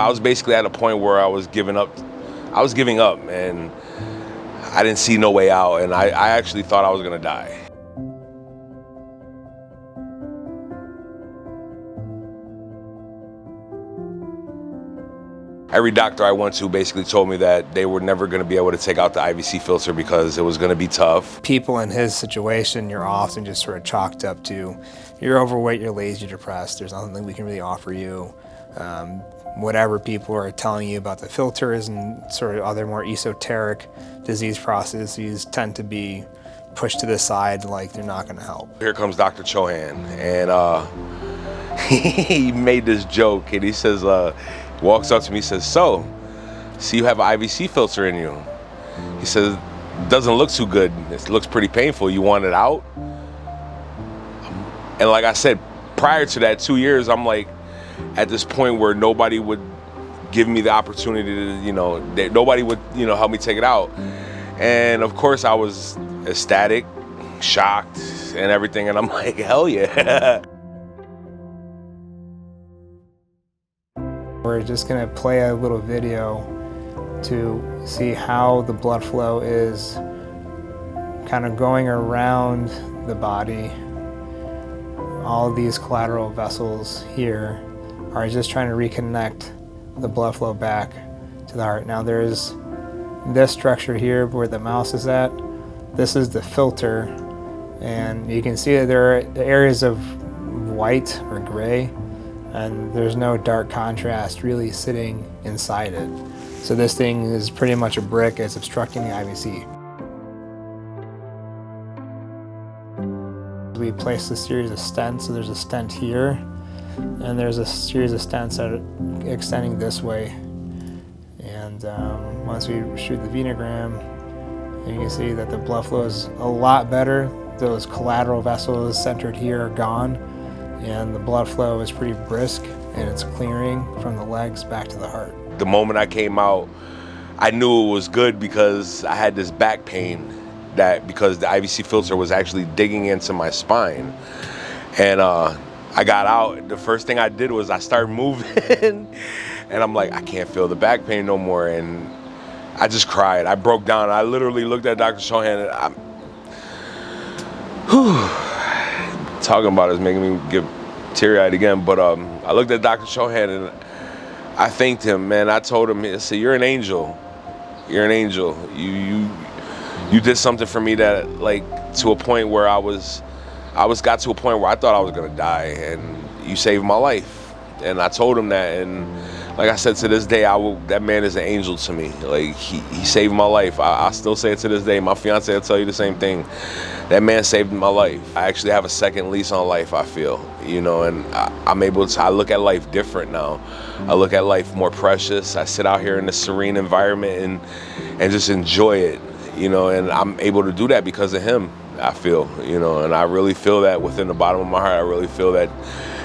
I was basically at a point where I was giving up, and I didn't see no way out, and I actually thought I was gonna die. Every doctor I went to basically told me that they were never going to be able to take out the IVC filter because it was going to be tough. People in his situation, you're often just sort of chalked up to, you're overweight, you're lazy, you're depressed, there's nothing we can really offer you. Whatever people are telling you about the filters and sort of other more esoteric disease processes tend to be pushed to the side like they're not going to help. Here comes Dr. Chohan, and he made this joke, and he says, walks up to me, says, "So, see, you have an IVC filter in you." He says, "Doesn't look too good. It looks pretty painful. You want it out?" And like I said, prior to that 2 years, I'm like at this point where nobody would give me the opportunity to, nobody would, help me take it out. And of course I was ecstatic, shocked, and everything. And I'm like, hell yeah. We're just going to play a little video to see how the blood flow is kind of going around the body. All of these collateral vessels here are just trying to reconnect the blood flow back to the heart. Now there's this structure here where the mouse is at. This is the filter, and you can see that there are areas of white or gray, and there's no dark contrast really sitting inside it. So this thing is pretty much a brick. It's obstructing the IVC. We placed a series of stents. So there's a stent here, and there's a series of stents that are extending this way. And once we shoot the venogram, you can see that the blood flow is a lot better. Those collateral vessels centered here are gone, and the blood flow is pretty brisk, and it's clearing from the legs back to the heart. The moment I came out, I knew it was good because I had this back pain because the IVC filter was actually digging into my spine. And I got out, the first thing I did was I started moving and I'm like, I can't feel the back pain no more. And I just cried. I broke down. I literally looked at Dr. Chohan and talking about it is making me get teary-eyed again, but I looked at Dr. Chohan and I thanked him, man. I told him, I said, "You're an angel. You're an angel. You did something for me that, like, to a point where I got to a point where I thought I was gonna die, and you saved my life." And I told him that, and like I said, to this day, that man is an angel to me. Like, he saved my life. I still say it to this day. My fiance will tell you the same thing. That man saved my life. I actually have a second lease on life, I feel, and I'm able to, I look at life different now. I look at life more precious. I sit out here in a serene environment and just enjoy it, and I'm able to do that because of him, I feel, and I really feel that within the bottom of my heart. I really feel that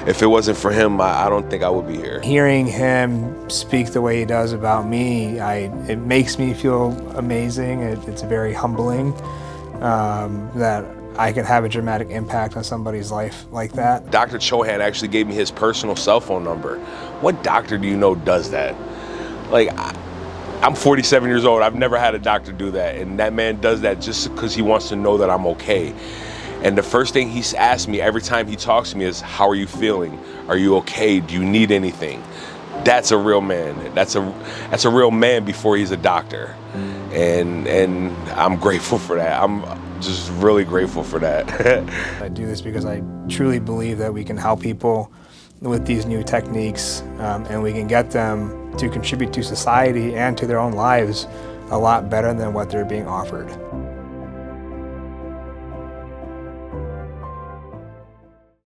if it wasn't for him, I don't think I would be here. Hearing him speak the way he does about me, it makes me feel amazing. It's very humbling that I can have a dramatic impact on somebody's life like that. Dr. Chohan actually gave me his personal cell phone number. What doctor do you know does that? Like, I'm 47 years old. I've never had a doctor do that. And that man does that just because he wants to know that I'm okay. And the first thing he's asked me every time he talks to me is, "How are you feeling? Are you okay? Do you need anything?" That's a real man. That's a real man before he's a doctor. And I'm grateful for that. I'm just really grateful for that. I do this because I truly believe that we can help people with these new techniques, and we can get them to contribute to society and to their own lives a lot better than what they're being offered.